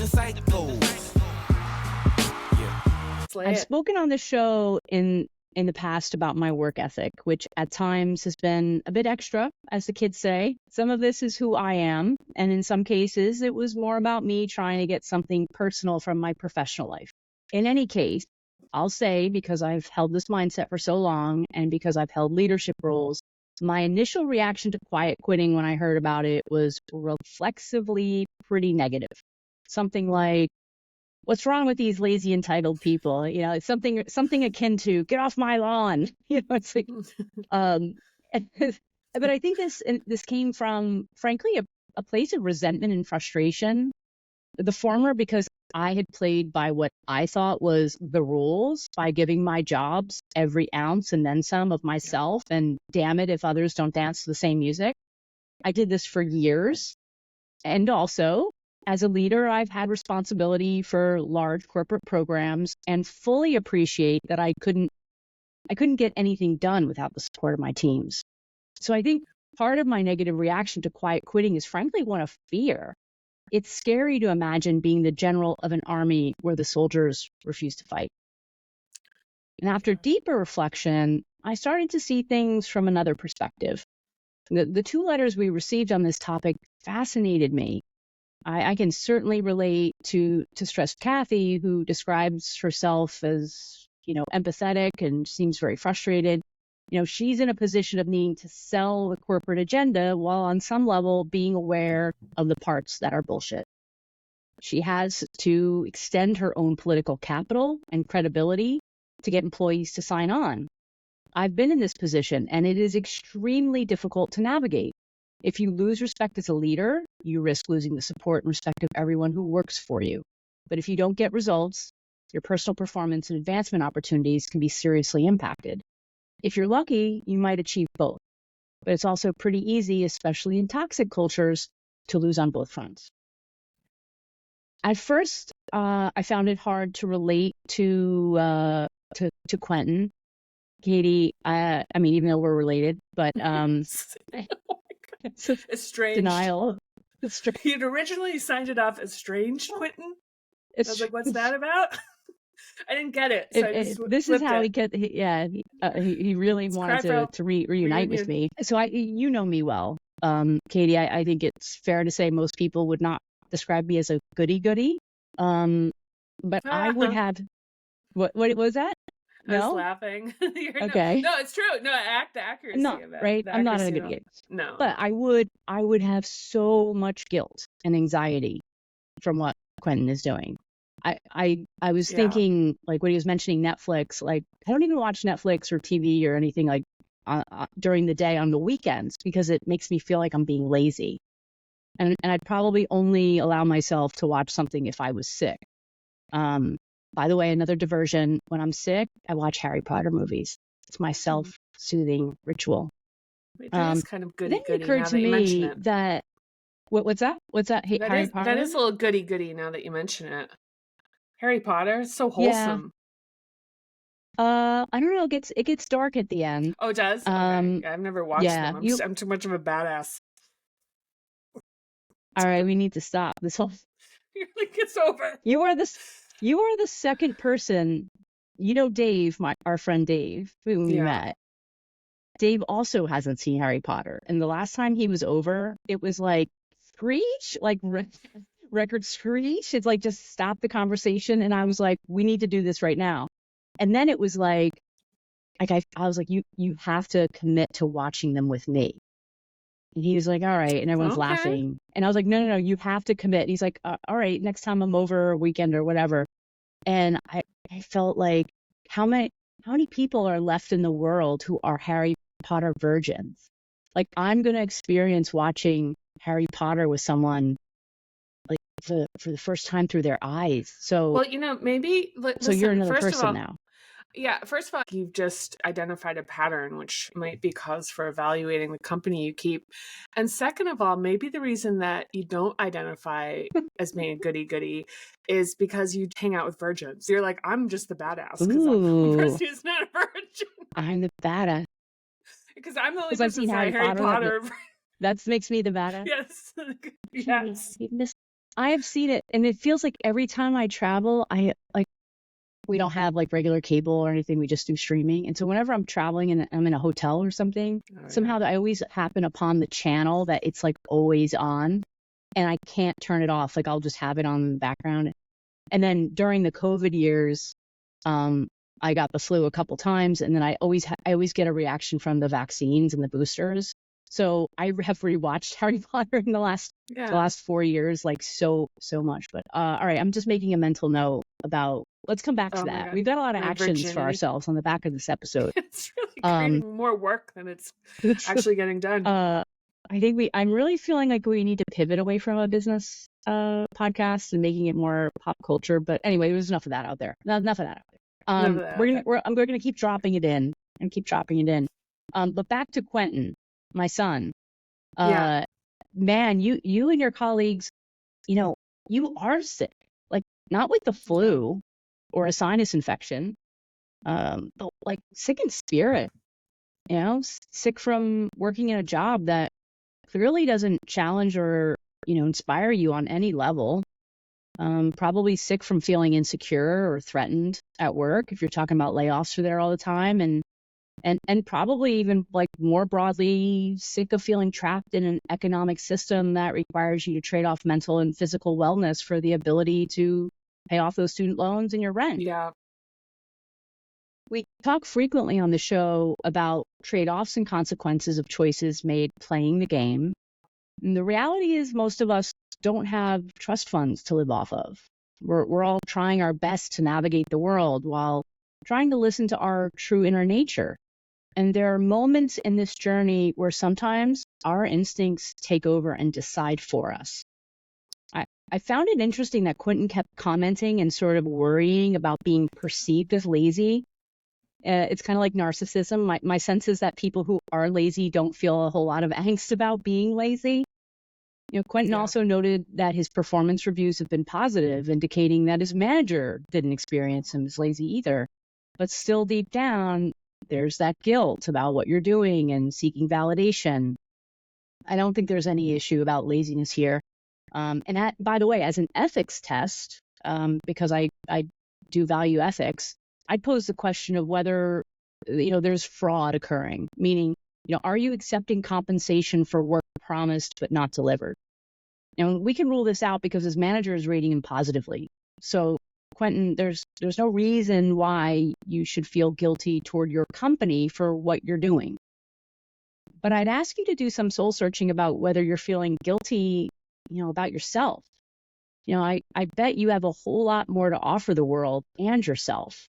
psychos. I've spoken on the show in the past about my work ethic, which at times has been a bit extra, as the kids say. Some of this is who I am, and in some cases, it was more about me trying to get something personal from my professional life. In any case, I'll say, because I've held this mindset for so long and because I've held leadership roles, my initial reaction to quiet quitting when I heard about it was reflexively pretty negative. Something like, what's wrong with these lazy, entitled people? You know, it's something akin to get off my lawn. You know, it's like, but I think this came from, frankly, a place of resentment and frustration. The former, because I had played by what I thought was the rules by giving my jobs every ounce and then some of myself. And damn it, if others don't dance to the same music. I did this for years. And also, as a leader, I've had responsibility for large corporate programs and fully appreciate that I couldn't get anything done without the support of my teams. So I think part of my negative reaction to quiet quitting is frankly one of fear. It's scary to imagine being the general of an army where the soldiers refuse to fight. And after deeper reflection, I started to see things from another perspective. The 2 letters we received on this topic fascinated me. I can certainly relate to stressed Kathy, who describes herself as, empathetic and seems very frustrated. She's in a position of needing to sell the corporate agenda while on some level being aware of the parts that are bullshit. She has to extend her own political capital and credibility to get employees to sign on. I've been in this position, and it is extremely difficult to navigate. If you lose respect as a leader, you risk losing the support and respect of everyone who works for you. But if you don't get results, your personal performance and advancement opportunities can be seriously impacted. If you're lucky, you might achieve both. But it's also pretty easy, especially in toxic cultures, to lose on both fronts. At first, I found it hard to relate to Quentin. Katie, even though we're related, but estranged. Denial. He'd originally signed it off estranged Quentin. I was like, what's that about? I didn't get it. So this is how he really wanted to reunite with me. So you know me well, Katie. I think it's fair to say most people would not describe me as a goody-goody. But I would have. What was that? No? I was laughing. Okay. No, it's true. No, the accuracy of it. Right. I'm not a good kid. No. But I would have so much guilt and anxiety from what Quentin is doing. I was thinking, like, when he was mentioning Netflix, like, I don't even watch Netflix or TV or anything like during the day on the weekends because it makes me feel like I'm being lazy. And I'd probably only allow myself to watch something if I was sick. By the way, another diversion, when I'm sick, I watch Harry Potter movies. It's my self-soothing ritual. That is kind of goody-goody. Then it occurred to me that, what's that? What's that? Harry Potter? That is a little goody-goody now that you mention it. Harry Potter is so wholesome. Yeah. I don't know. It gets dark at the end. Oh, it does? Okay. I've never watched them. I'm too much of a badass. All right, we need to stop this whole. You're like, it's over. You are the second person. Dave, our friend Dave, whom we met. Dave also hasn't seen Harry Potter, and the last time he was over, it was like screech, like record screech. It's like, just stop the conversation, and I was like, we need to do this right now. And then it was like I was like, you have to commit to watching them with me. And he was like, all right. And everyone's laughing. And I was like, no, you have to commit. And he's like, all right, next time I'm over a weekend or whatever. And I felt like, how many people are left in the world who are Harry Potter virgins? Like, I'm going to experience watching Harry Potter with someone like for the first time through their eyes. So, well, maybe. Listen, so you're another person now. Yeah, first of all, you've just identified a pattern, which might be cause for evaluating the company you keep. And second of all, maybe the reason that you don't identify as being a goody-goody is because you hang out with virgins. You're like, I'm just the badass because I'm the person who's not a virgin. I'm the badass. Because I'm the only person who's Harry Potter. That makes me the badass. Yes. Yes. I have seen it, and it feels like every time I travel, we don't have like regular cable or anything. We just do streaming. And so whenever I'm traveling and I'm in a hotel or something, Oh, somehow I always happen upon the channel that it's like always on and I can't turn it off. Like I'll just have it on in the background. And then during the COVID years, I got the flu a couple times, and then I always get a reaction from the vaccines and the boosters. So I have rewatched Harry Potter in the last 4 years, like so much. But all right, I'm just making a mental note about. Let's come back to Oh my that. God. We've got a lot of My actions for virginity. ourselves on the back of this episode. It's really Um, creating more work than it's actually getting done. I think I'm really feeling like we need to pivot away from a business podcast and making it more pop culture. But anyway, there's enough of that out there. Enough of that out there. None of that out there. We're gonna keep dropping it in and keep dropping it in. But back to Quentin, my son. Yeah. Man, you and your colleagues, you are sick. Like not with the flu or a sinus infection, but like sick in spirit. Sick from working in a job that clearly doesn't challenge or inspire you on any level. Probably sick from feeling insecure or threatened at work if you're talking about layoffs are there all the time, and probably even like more broadly sick of feeling trapped in an economic system that requires you to trade off mental and physical wellness for the ability to pay off those student loans and your rent. Yeah. We talk frequently on the show about trade-offs and consequences of choices made playing the game. And the reality is most of us don't have trust funds to live off of. We're all trying our best to navigate the world while trying to listen to our true inner nature. And there are moments in this journey where sometimes our instincts take over and decide for us. I found it interesting that Quentin kept commenting and sort of worrying about being perceived as lazy. It's kind of like narcissism. My sense is that people who are lazy don't feel a whole lot of angst about being lazy. Quentin also noted that his performance reviews have been positive, indicating that his manager didn't experience him as lazy either. But still deep down, there's that guilt about what you're doing and seeking validation. I don't think there's any issue about laziness here. And that, by the way, as an ethics test, because I do value ethics, I'd pose the question of whether, there's fraud occurring, meaning, are you accepting compensation for work promised but not delivered? And we can rule this out because his manager is rating him positively. So, Quentin, there's no reason why you should feel guilty toward your company for what you're doing. But I'd ask you to do some soul searching about whether you're feeling guilty, about yourself. I bet you have a whole lot more to offer the world and yourself.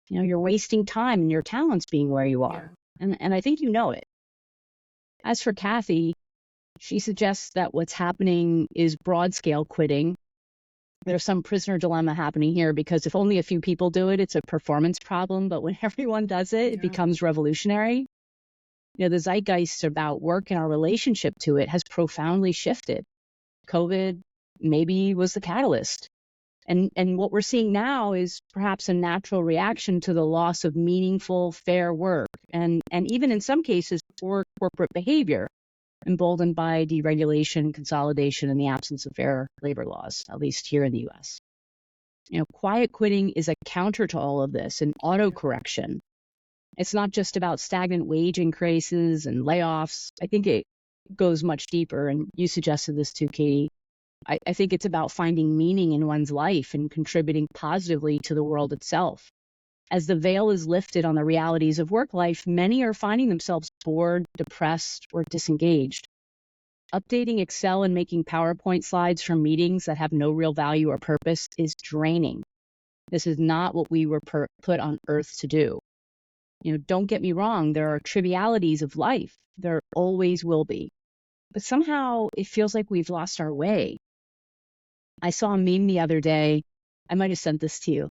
You're wasting time and your talents being where you are. And I think you know it. As for Kathy, she suggests that what's happening is broad-scale quitting. There's some prisoner dilemma happening here because if only a few people do it, it's a performance problem. But when everyone does it, it becomes revolutionary. The zeitgeist about work and our relationship to it has profoundly shifted. COVID maybe was the catalyst. And what we're seeing now is perhaps a natural reaction to the loss of meaningful, fair work, and even in some cases, poor corporate behavior, emboldened by deregulation, consolidation, and the absence of fair labor laws, at least here in the U.S. Quiet quitting is a counter to all of this, an autocorrection. It's not just about stagnant wage increases and layoffs. I think it goes much deeper, and you suggested this too, Katie. I think it's about finding meaning in one's life and contributing positively to the world itself. As the veil is lifted on the realities of work life, many are finding themselves bored, depressed, or disengaged. Updating Excel and making PowerPoint slides from meetings that have no real value or purpose is draining. This is not what we were put on earth to do. Don't get me wrong, there are trivialities of life. There always will be. But somehow it feels like we've lost our way. I saw a meme the other day. I might have sent this to you,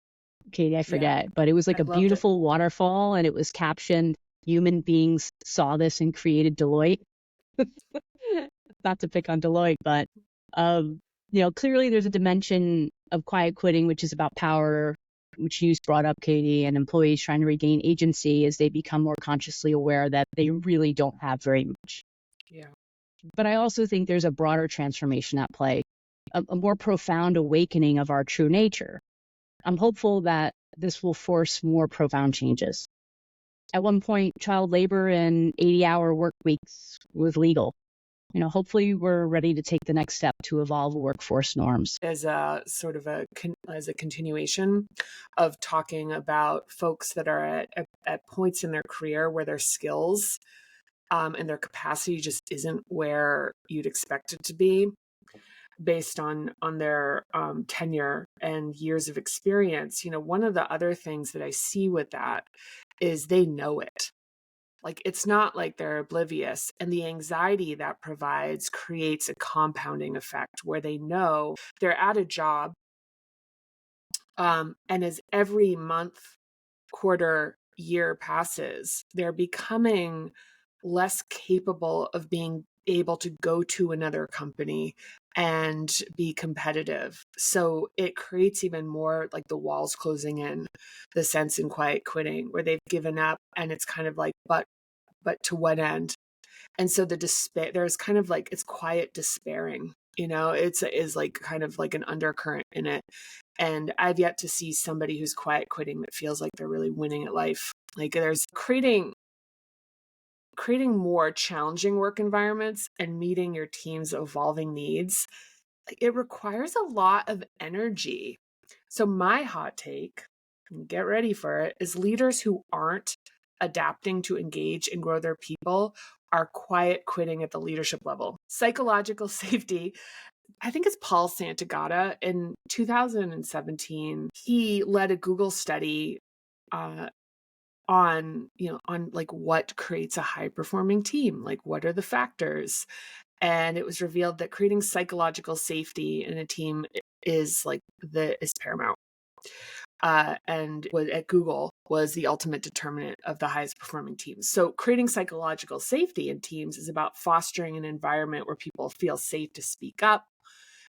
Katie, I forget. But it was like a beautiful waterfall, and it was captioned, "Human beings saw this and created Deloitte." Not to pick on Deloitte, but clearly there's a dimension of quiet quitting, which is about power, which you brought up, Katie, and employees trying to regain agency as they become more consciously aware that they really don't have very much. Yeah. But I also think there's a broader transformation at play. a more profound awakening of our true nature. I'm hopeful that this will force more profound changes. At one point, child labor and 80-hour work weeks was legal. Hopefully we're ready to take the next step to evolve workforce norms. As a sort of as a continuation of talking about folks that are at points in their career where their skills and their capacity just isn't where you'd expect it to be based on their tenure and years of experience. One of the other things that I see with that is they know it. Like, it's not like they're oblivious, and the anxiety that provides creates a compounding effect where they know they're at a job, and as every month, quarter, year passes, they're becoming less capable of being able to go to another company and be competitive. So it creates even more like the walls closing in, the sense in quiet quitting, where they've given up, and it's kind of like, but to what end? And so the despair, there's kind of like, it's quiet despairing, is like kind of like an undercurrent in it. And I've yet to see somebody who's quiet quitting that feels like they're really winning at life. Like, there's creating more challenging work environments and meeting your team's evolving needs. It requires a lot of energy. So my hot take, get ready for it, is leaders who aren't adapting to engage and grow their people are quiet quitting at the leadership level. Psychological safety. I think it's Paul Santagata in 2017. He led a Google study on like what creates a high performing team, like what are the factors. And it was revealed that creating psychological safety in a team is paramount. And at Google was the ultimate determinant of the highest performing teams. So creating psychological safety in teams is about fostering an environment where people feel safe to speak up,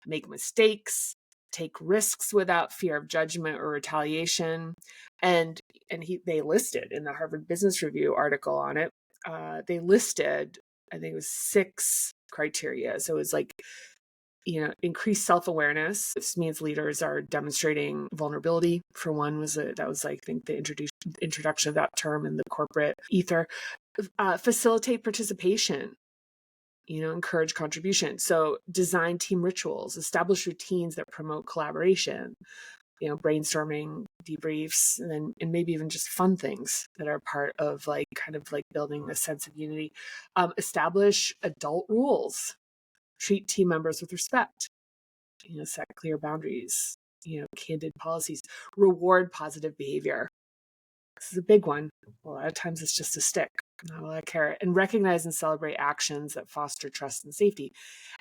make mistakes, take risks without fear of judgment or retaliation. And they listed in the Harvard Business Review article on it, they listed, I think it was 6 criteria. So it was like, increased self-awareness. This means leaders are demonstrating vulnerability. For one, that was I think the introduction of that term in the corporate ether. Facilitate participation. Encourage contribution. So design team rituals, establish routines that promote collaboration, brainstorming, debriefs, and maybe even just fun things that are part of kind of building a sense of unity. Establish adult rules. Treat team members with respect, set clear boundaries, candid policies, reward positive behavior. This is a big one. A lot of times it's just a stick, not a lot of carrot. And recognize and celebrate actions that foster trust and safety.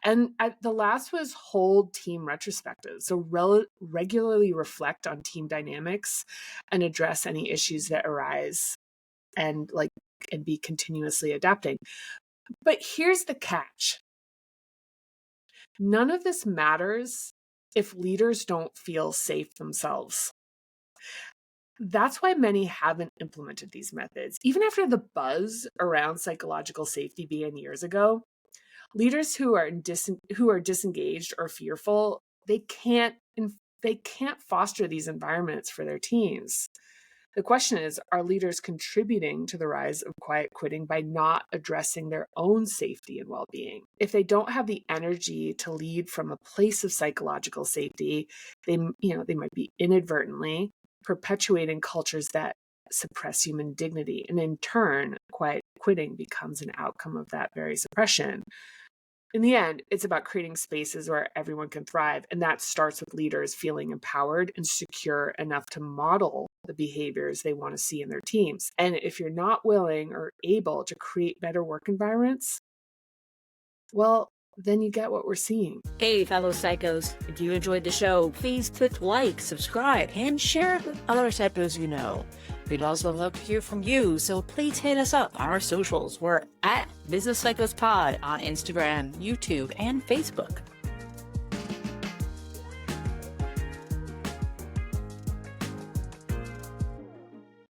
And the last was hold team retrospectives. So regularly reflect on team dynamics and address any issues that arise and be continuously adapting. But here's the catch. None of this matters if leaders don't feel safe themselves. That's why many haven't implemented these methods. Even after the buzz around psychological safety began years ago, leaders who are disengaged or fearful, they can't foster these environments for their teams. The question is, are leaders contributing to the rise of quiet quitting by not addressing their own safety and well-being? If they don't have the energy to lead from a place of psychological safety, they might be inadvertently perpetuating cultures that suppress human dignity. And in turn, quiet quitting becomes an outcome of that very suppression. In the end, it's about creating spaces where everyone can thrive. And that starts with leaders feeling empowered and secure enough to model the behaviors they want to see in their teams. And if you're not willing or able to create better work environments, well, then you get what we're seeing. Hey, fellow psychos, if you enjoyed the show, please click like, subscribe, and share it with other psychos you know. We'd also love to hear from you, so please hit us up on our socials. We're at Business Psychos Pod on Instagram, YouTube, and Facebook.